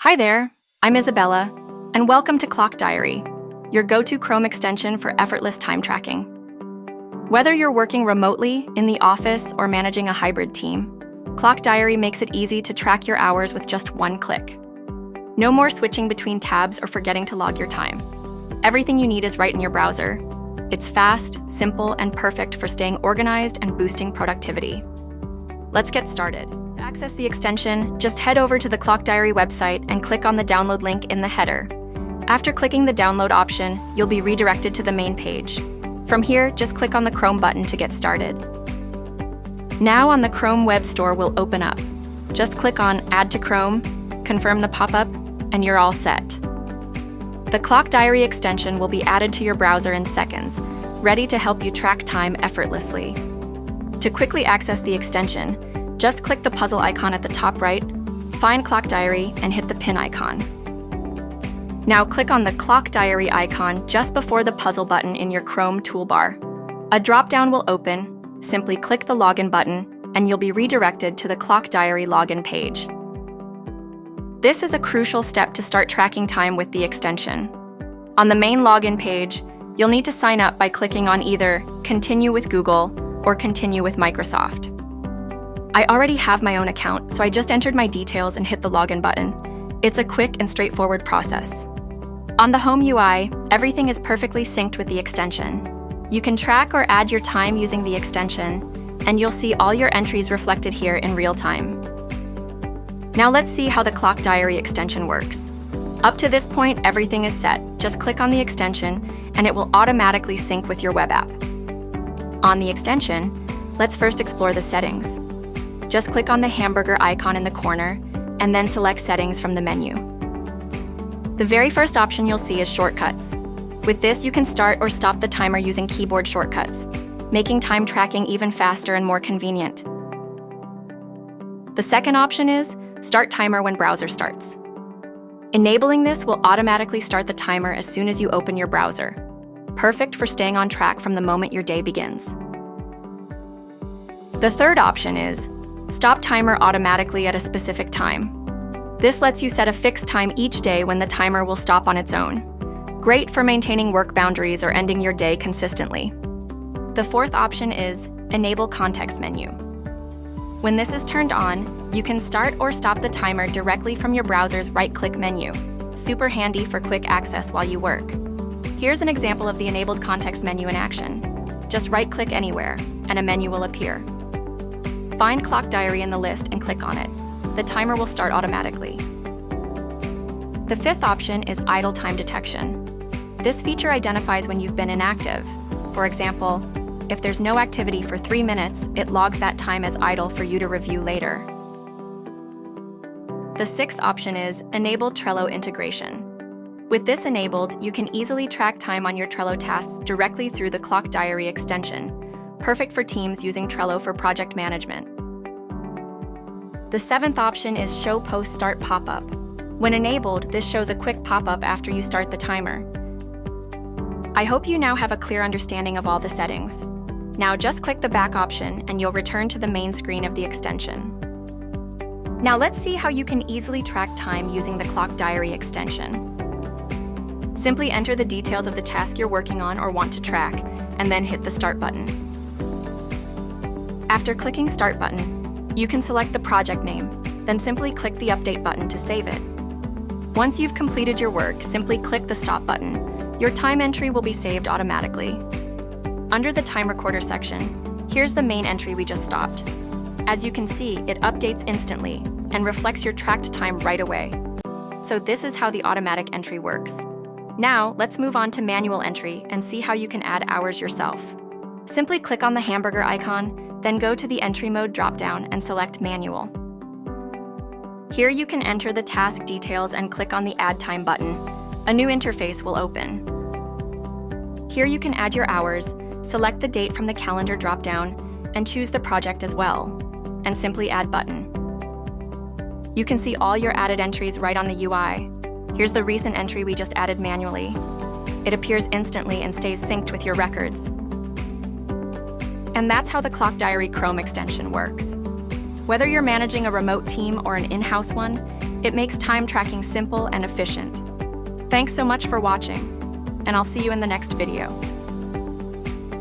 Hi there, I'm Isabella, and welcome to Clockdiary, your go-to Chrome extension for effortless time tracking. Whether you're working remotely, in the office, or managing a hybrid team, Clockdiary makes it easy to track your hours with just one click. No more switching between tabs or forgetting to log your time. Everything you need is right in your browser. It's fast, simple, and perfect for staying organized and boosting productivity. Let's get started. To access the extension, just head over to the Clockdiary website and click on the download link in the header. After clicking the download option, you'll be redirected to the main page. From here, just click on the Chrome button to get started. Now on the Chrome Web Store will open up. Just click on Add to Chrome, confirm the pop-up, and you're all set. The Clockdiary extension will be added to your browser in seconds, ready to help you track time effortlessly. To quickly access the extension, just click the puzzle icon at the top right, find Clockdiary, and hit the pin icon. Now click on the Clockdiary icon just before the puzzle button in your Chrome toolbar. A drop-down will open, simply click the login button, and you'll be redirected to the Clockdiary login page. This is a crucial step to start tracking time with the extension. On the main login page, you'll need to sign up by clicking on either Continue with Google or Continue with Microsoft. I already have my own account, so I just entered my details and hit the login button. It's a quick and straightforward process. On the home UI, everything is perfectly synced with the extension. You can track or add your time using the extension, and you'll see all your entries reflected here in real time. Now let's see how the Clockdiary extension works. Up to this point, everything is set. Just click on the extension, and it will automatically sync with your web app. On the extension, let's first explore the settings. Just click on the hamburger icon in the corner, and then select Settings from the menu. The very first option you'll see is Shortcuts. With this, you can start or stop the timer using keyboard shortcuts, making time tracking even faster and more convenient. The second option is Start Timer when browser starts. Enabling this will automatically start the timer as soon as you open your browser. Perfect for staying on track from the moment your day begins. The third option is Stop Timer automatically at a specific time. This lets you set a fixed time each day when the timer will stop on its own. Great for maintaining work boundaries or ending your day consistently. The fourth option is Enable Context Menu. When this is turned on, you can start or stop the timer directly from your browser's right-click menu. Super handy for quick access while you work. Here's an example of the enabled context menu in action. Just right-click anywhere, and a menu will appear. Find Clockdiary in the list and click on it. The timer will start automatically. The fifth option is Idle Time Detection. This feature identifies when you've been inactive. For example, if there's no activity for 3 minutes, it logs that time as idle for you to review later. The sixth option is Enable Trello Integration. With this enabled, you can easily track time on your Trello tasks directly through the Clockdiary extension, perfect for teams using Trello for project management. The seventh option is Show Post Start Pop-up. When enabled, this shows a quick pop-up after you start the timer. I hope you now have a clear understanding of all the settings. Now just click the back option and you'll return to the main screen of the extension. Now let's see how you can easily track time using the Clockdiary extension. Simply enter the details of the task you're working on or want to track, and then hit the Start button. After clicking Start button, you can select the project name, then simply click the Update button to save it. Once you've completed your work, simply click the Stop button. Your time entry will be saved automatically. Under the Time Recorder section, here's the main entry we just stopped. As you can see, it updates instantly and reflects your tracked time right away. So this is how the automatic entry works. Now, let's move on to manual entry and see how you can add hours yourself. Simply click on the hamburger icon, then go to the Entry Mode dropdown and select Manual. Here you can enter the task details and click on the Add Time button. A new interface will open. Here you can add your hours, select the date from the calendar dropdown, and choose the project as well, and simply Add button. You can see all your added entries right on the UI. Here's the recent entry we just added manually. It appears instantly and stays synced with your records. And that's how the Clockdiary Chrome extension works. Whether you're managing a remote team or an in-house one, It makes time tracking simple and efficient. Thanks so much for watching, and I'll see you in the next video.